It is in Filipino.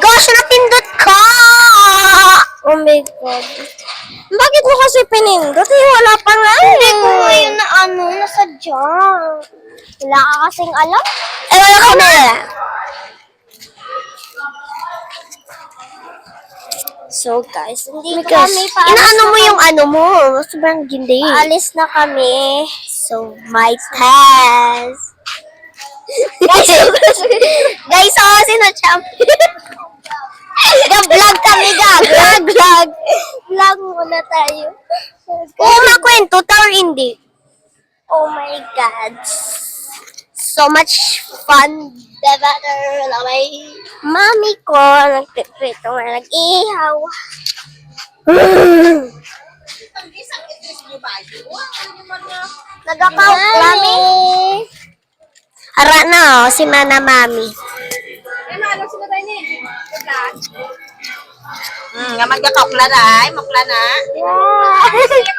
gosh, napindot ka! Oh my God. Bakit mo kasi pinindot? Wala pa nga. Hindi ko ngayon na nasadya. Wala ka kasing alam. Wala ko na. So guys, Hindi kami inaano mo yung ano mo. Sobrang gindi. Paalis na kami. So, my test. Guys, sino champ? Vlog kami, vlog. Vlog muna tayo. Kung makwento, or hindi. Oh my God. So much fun. Mami ko, nagpiprito nga, nag-ihaw. Nag-account mami. Ara na, si Mana Mami. Nga magkakokla na ay, mokla na. Yeah.